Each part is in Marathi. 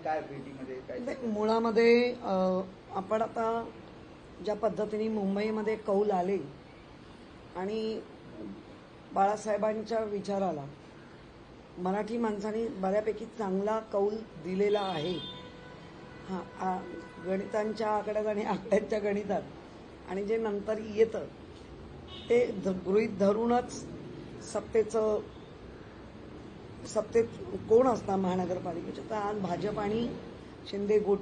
काय भेटीमध्ये काय? मुळामध्ये आपण आता ज्या पद्धतीने मुंबईमध्ये कौल आले आणि बाळासाहेबांच्या विचाराला मराठी माणसाने बऱ्यापैकी चांगला कौल दिलेला आहे. गणितांच्या आकड्यात आणि आकड्यांच्या गणितात आणि जे नंतर येतं ते गृहीत धरूनच सत्तेत कोण असणार महानगरपालिकेच्या, तर आज भाजप आणि शिंदे गुट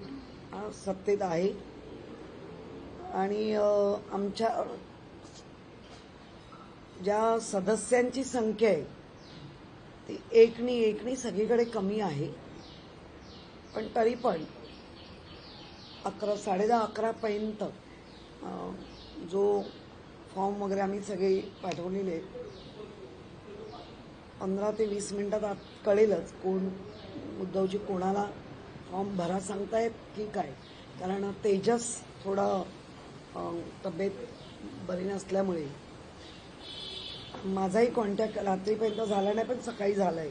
सत्तेत आहे. आणि आमच्या ज्या सदस्यांची संख्या आहे ती एकनी सगळीकडे कमी आहे, पण तरी पण 10:30 पर्यंत जो फॉर्म वगैरे आम्ही सगळे पाठवलेले 15 ते 20 मिनिटात आत कळेलच कोण उद्धवजी कोणाला फॉर्म भरा सांगतायत की काय. कारण तेजस थोडा तब्येत बरी नसल्यामुळे माझाही कॉन्टॅक्ट रात्रीपर्यंत झाला नाही, पण सकाळी झालाय.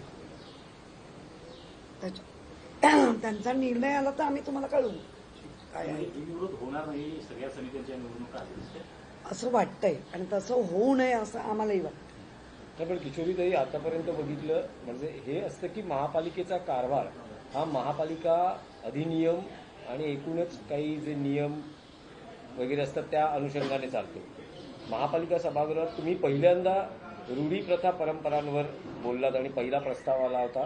त्यांचा निर्णय आला तर आम्ही तुम्हाला कळवू काय आहे. होणार नाही सगळ्या समित्यांच्या निवडणुका असं वाटतंय आणि तसं होऊ नये असं आम्हालाही वाटतं. पण किशोरीताई आतापर्यंत बघितलं म्हणजे हे असतं की महापालिकेचा कारभार हा महापालिका अधिनियम आणि एकूणच काही जे नियम वगैरे असतात त्या अनुषंगाने चालतो. महापालिका सभागृहात तुम्ही पहिल्यांदा रूढी प्रथा परंपरांवर बोललात आणि पहिला प्रस्ताव आला होता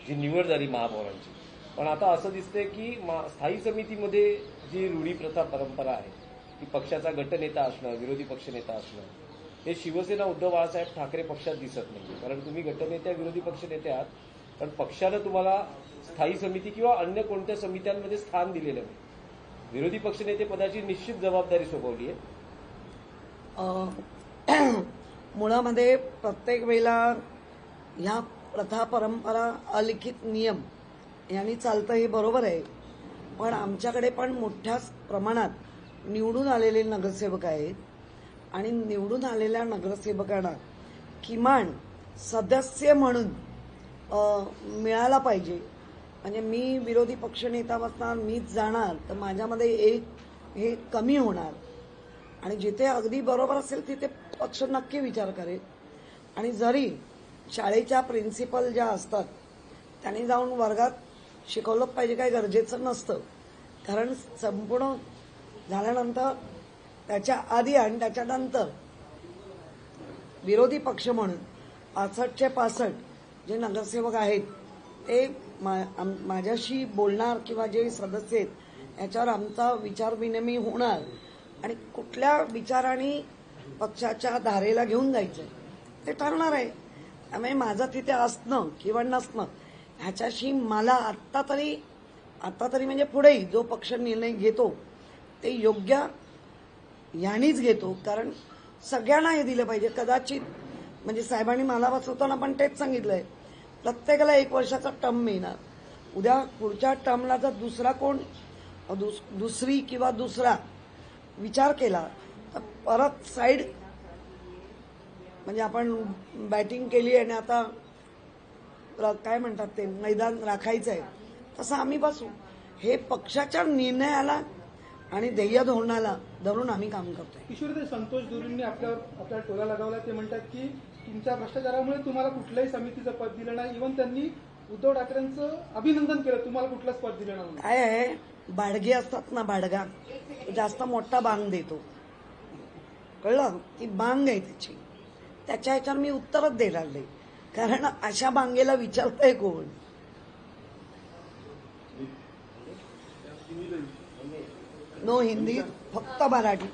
जी निवड झाली महापौरांची. पण आता असं दिसतंय की स्थायी समितीमध्ये जी रूढी प्रथा परंपरा आहे ती पक्षाचा गटनेता असणं, विरोधी पक्षनेता असणं, हे शिवसेना उद्धव बाळासाहेब ठाकरे पक्षात दिसत नाही. कारण तुम्ही गटनेत्या विरोधी पक्षनेते आहात, पण पक्षानं तुम्हाला स्थायी समिती किंवा अन्य कोणत्या समित्यांमध्ये स्थान दिलेलं नाही. विरोधी पक्षनेते पदाची निश्चित जबाबदारी सोपवली आहे. मुळामध्ये प्रत्येक वेळेला ह्या प्रथा परंपरा अलिखित नियम यांनी चालतं हे बरोबर आहे, पण आमच्याकडे पण मोठ्या प्रमाणात निवडून आलेले नगरसेवक आहेत आणि निवडून आलेल्या नगरसेवकांना किमान सदस्य म्हणून मिळाला पाहिजे. म्हणजे मी विरोधी पक्षनेता असणार, मीच जाणार तर माझ्यामध्ये एक हे कमी होणार आणि जिथे अगदी बरोबर असेल तिथे पक्ष नक्की विचार करेल. आणि जरी शाळेच्या प्रिन्सिपल ज्या असतात त्यांनी जाऊन वर्गात शिकवलं पाहिजे काही गरजेचं नसतं, कारण संपूर्ण झाल्यानंतर त्याच्या आधी आणि त्याच्यानंतर विरोधी पक्ष म्हणून 65चे 65 जे नगरसेवक आहेत ते माझ्याशी बोलणार किंवा जे सदस्य आहेत याच्यावर आमचा विचार विनिमय होणार आणि कुठल्या विचाराने पक्षाच्या धारेला घेऊन जायचं ते ठरणार आहे. त्यामुळे माझं तिथे असणं किंवा नसणं ह्याच्याशी मला आत्ता तरी म्हणजे पुढेही जो पक्ष निर्णय घेतो ते योग्य यांनीच घेतो, कारण सगळ्यांना हे दिलं पाहिजे. कदाचित म्हणजे साहेबांनी मला वाचवताना पण तेच सांगितलंय, प्रत्येकाला 1 वर्षाचा टर्म मिळणार. उद्या पुढच्या टर्मला जर दुसरा कोण दुसरी किंवा दुसरा विचार केला तर परत साईड म्हणजे आपण बॅटिंग केली आणि आता काय म्हणतात ते मैदान राखायचं आहे तसं आम्ही बसू. हे पक्षाच्या निर्णयाला आणि ध्येय धोरणाला धरून आम्ही काम करतोय. किशोरी संतोष दुरींनी आपल्या टोला लगावला. ते म्हणतात की तुमच्या भ्रष्टाचारामुळे तुम्हाला कुठल्याही समितीचं पद दिलं नाही. इव्हन त्यांनी उद्धव ठाकरेंचं अभिनंदन केलं, तुम्हाला कुठलंच पद दिलं नाही. काय आहे, बाडगे असतात ना, बाडगा जास्त मोठा बांग देतो, कळलं, ती बांग आहे त्याची. त्याच्या ह्याच्यावर मी उत्तरच देणार नाही, कारण अशा बांगेला विचारतंय कोण. नो हिंदी, फक्त मराठी.